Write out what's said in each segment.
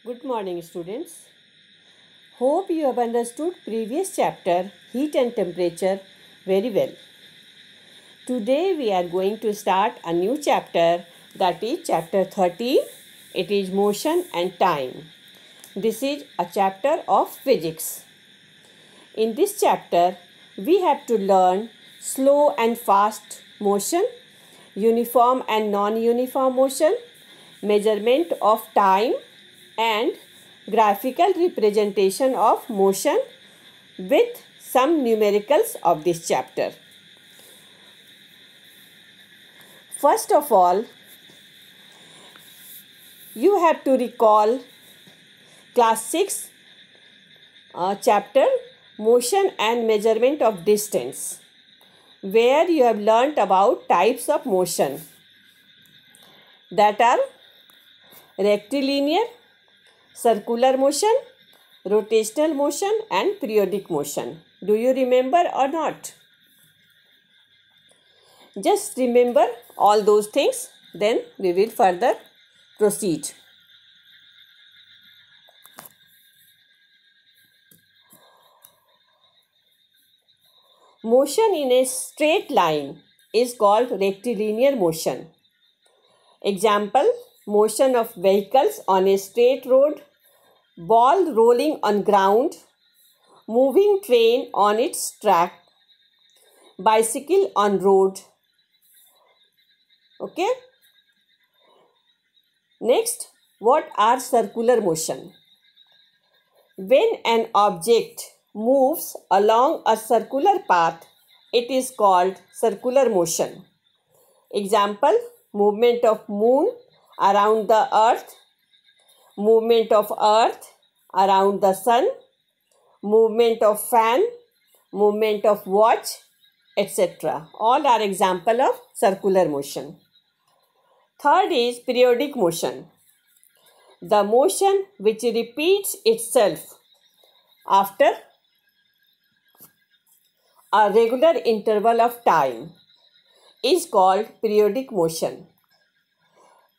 Good morning, students. Hope you have understood previous chapter heat and temperature very well. Today we are going to start a new chapter, that is chapter 13. It is motion and time. This is a chapter of physics. In this chapter we have to learn slow and fast motion, uniform and non-uniform motion, measurement of time, and graphical representation of motion with some numericals of this chapter. First of all, you have to recall class 6 chapter motion and measurement of distance, where you have learnt about types of motion, that are rectilinear, circular motion, rotational motion and periodic motion. Do you remember or not? Just remember all those things, then we will further proceed. Motion in a straight line is called rectilinear motion. Example: motion of vehicles on a straight road, ball rolling on ground, moving train on its track, bicycle on road. Okay. Next, what are circular motion? When an object moves along a circular path, it is called circular motion. Example: movement of moon around the earth, movement of earth around the sun, movement of fan, movement of watch, etc. All are example of circular motion. Third is periodic motion. The motion which repeats itself after a regular interval of time is called periodic motion.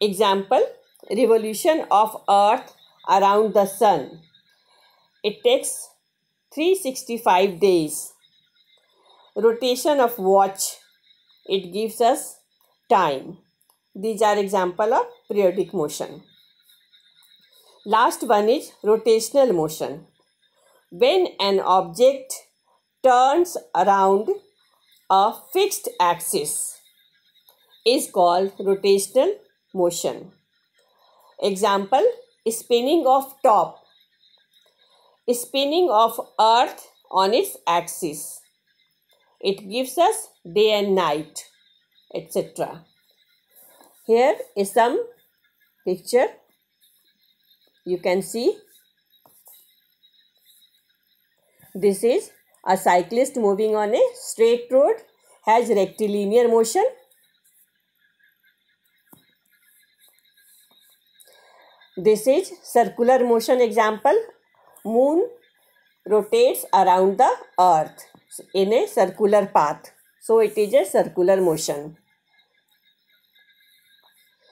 Example: revolution of earth around the sun. It takes 365 days. Rotation of watch. It gives us time. These are example of periodic motion. Last one is rotational motion. When an object turns around a fixed axis is called rotational motion. Example: spinning of top, spinning of earth on its axis. It gives us day and night, etc. Here is some picture. You can see this is a cyclist moving on a straight road, has rectilinear motion. This is circular motion example. Moon rotates around the earth in a circular path, so it is a circular motion.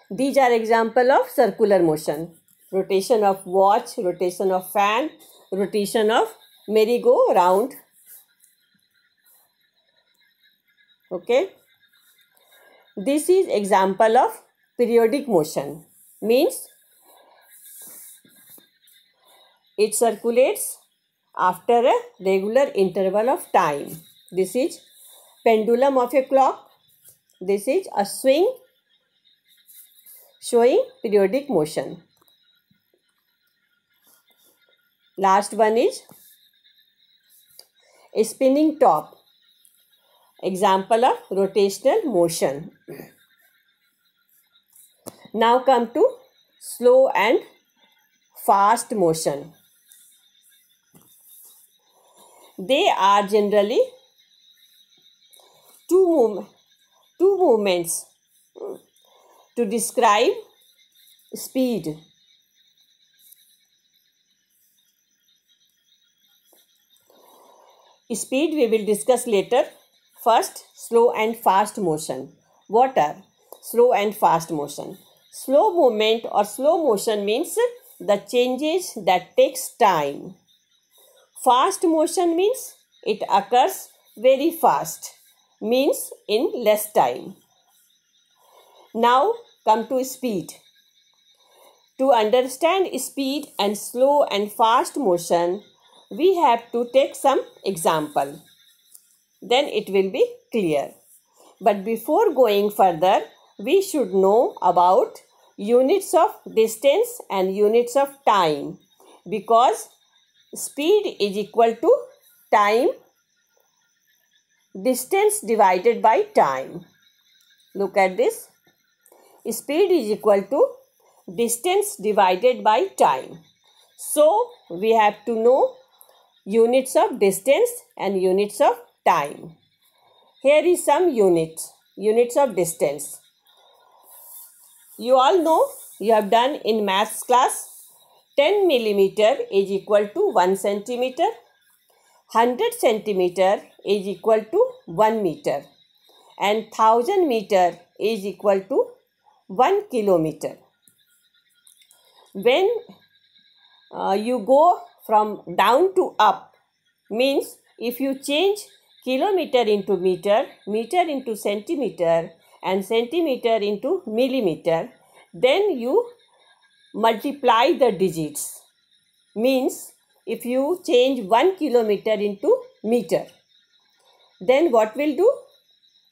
These are example of circular motion. Rotation of watch, rotation of fan, rotation of merry-go-round. Okay. This is example of periodic motion. Means it circulates after a regular interval of time. This is pendulum of a clock. This is a swing showing periodic motion. Last one is a spinning top. Example of rotational motion. Now come to slow and fast motion. They are generally two movements to describe speed. Speed we will discuss later. First, slow and fast motion. What are slow and fast motion? Slow movement or slow motion means the changes that takes time. Fast motion means it occurs very fast, means in less time. Now come to speed. To understand speed and slow and fast motion, we have to take some example. Then it will be clear. But before going further, we should know about units of distance and units of time, because speed is equal to time, distance divided by time. Look at this. Speed is equal to distance divided by time. So we have to know units of distance and units of time. Here is some units of distance. You all know, you have done in maths class, 10 millimeter is equal to 1 centimeter, 100 centimeter is equal to 1 meter, and 1000 meter is equal to 1 kilometer. When you go from down to up, means if you change kilometer into meter, meter into centimeter, and centimeter into millimeter, then you multiply the digits. Means if you change 1 kilometer into meter, then what will do?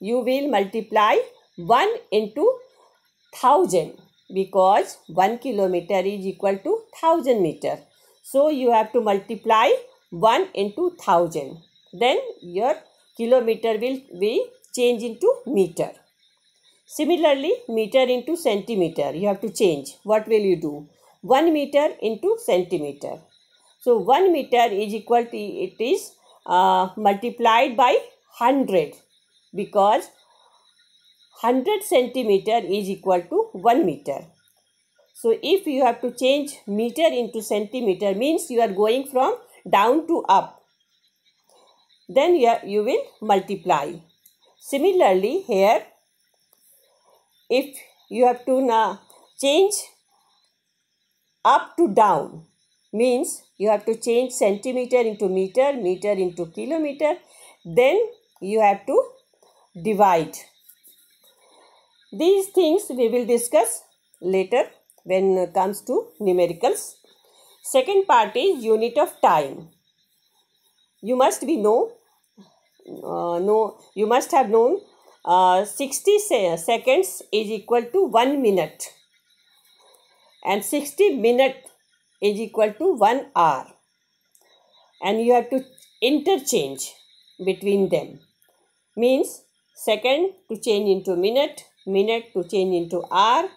You will multiply 1 into 1000, because 1 kilometer is equal to 1000 meter. So you have to multiply 1 into 1000. Then your kilometer will be changed into meter. Similarly, meter into centimeter, you have to change. What will you do? 1 meter into centimeter. So 1 meter is equal to, it is multiplied by 100, because 100 centimeter is equal to 1 meter. So if you have to change meter into centimeter, means you are going from down to up. Then you will multiply. Similarly, here, if you have to now change up to down, means you have to change centimeter into meter, meter into kilometer, then you have to divide. These things we will discuss later when it comes to numericals. Second part is unit of time. You must be you must have known 60 seconds is equal to 1 minute, and 60 minutes is equal to 1 hour, and you have to interchange between them. Means second to change into minute, minute to change into hour,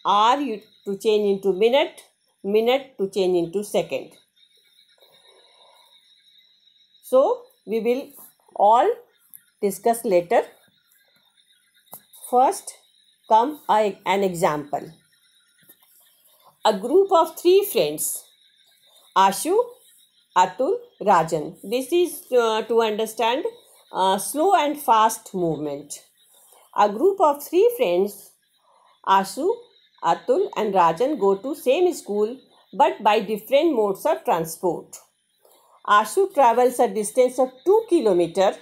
hour to change into minute, minute to change into second. So we will all discuss later. First come an example. A group of 3 friends, Ashu, Atul, Rajan. This is to understand slow and fast movement. A group of 3 friends, Ashu, Atul and Rajan, go to same school but by different modes of transport. Ashu travels a distance of 2 kilometers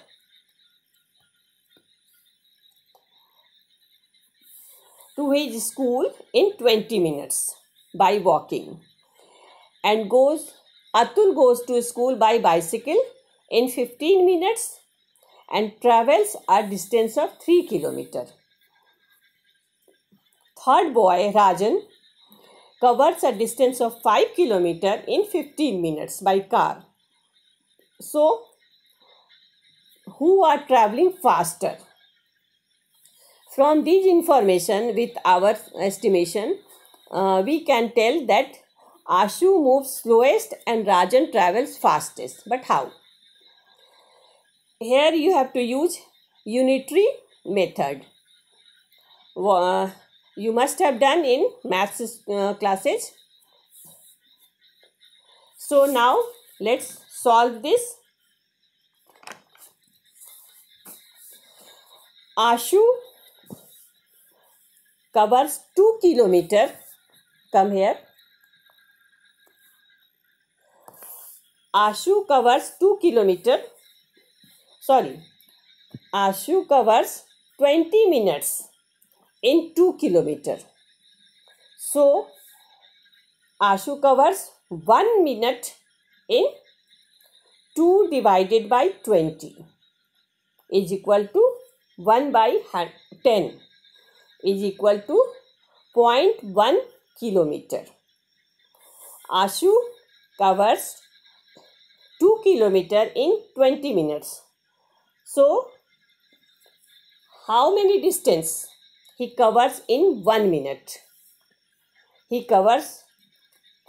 to his school in 20 minutes by walking, and Atul goes to school by bicycle in 15 minutes and travels a distance of 3 kilometers. Third boy, Rajan, covers a distance of 5 kilometers in 15 minutes by car. So, who are traveling faster? From these information, with our estimation, we can tell that Ashu moves slowest and Rajan travels fastest. But how? Here you have to use unitary method. You must have done in maths classes. So now let's solve this. Ashu covers 2 kilometers. Come here. Ashu covers 2 kilometer. Sorry, Ashu covers 20 minutes in 2 kilometer. So, Ashu covers 1 minute in 2 divided by 20 is equal to 1 by 10 is equal to 0.1 kilometer. Ashu covers 2 kilometer in 20 minutes. So, how many distance he covers in 1 minute? He covers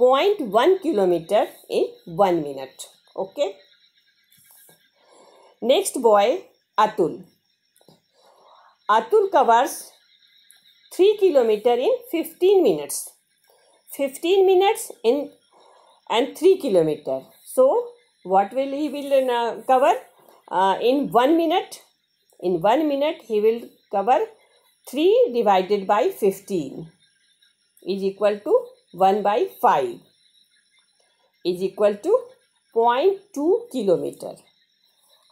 0.1 kilometer in 1 minute. Okay. Next boy, Atul. Atul covers 3 kilometer in 15 minutes. 15 minutes in and 3 kilometer. So, what will he cover in 1 minute? In 1 minute, he will cover 3 divided by 15 is equal to 1 by 5 is equal to 0.2 kilometer.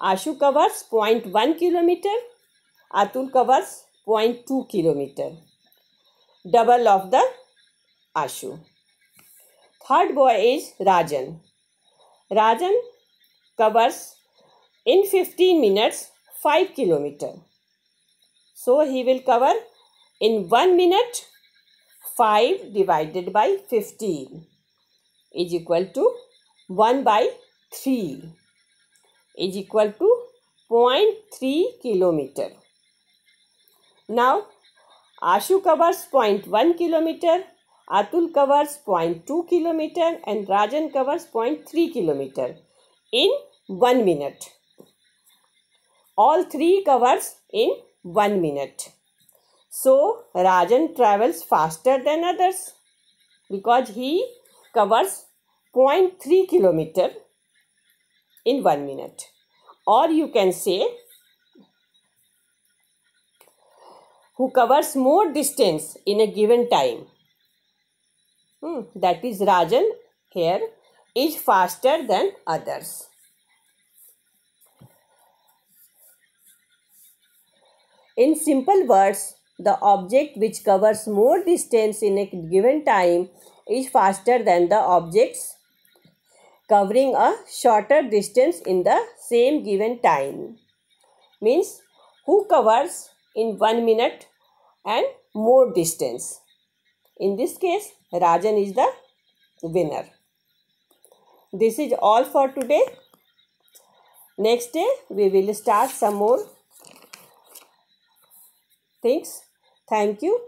Ashu covers 0.1 kilometer. Atul covers 0.2 kilometer. Double of the Ashu. Third boy is Rajan. Rajan covers in 15 minutes 5 kilometer. So he will cover in 1 minute 5 divided by 15 is equal to 1 by 3 is equal to 0.3 kilometer. Now, Ashu covers 0.1 kilometer, Atul covers 0.2 kilometer and Rajan covers 0.3 kilometer in 1 minute. All three covers in 1 minute. So, Rajan travels faster than others because he covers 0.3 kilometer in 1 minute. Or you can say, who covers more distance in a given time. That is Rajan here is faster than others. In simple words, the object which covers more distance in a given time is faster than the objects covering a shorter distance in the same given time. Means who covers in 1 minute and more distance. In this case, Rajan is the winner. This is all for today. Next day, we will start some more things. Thank you.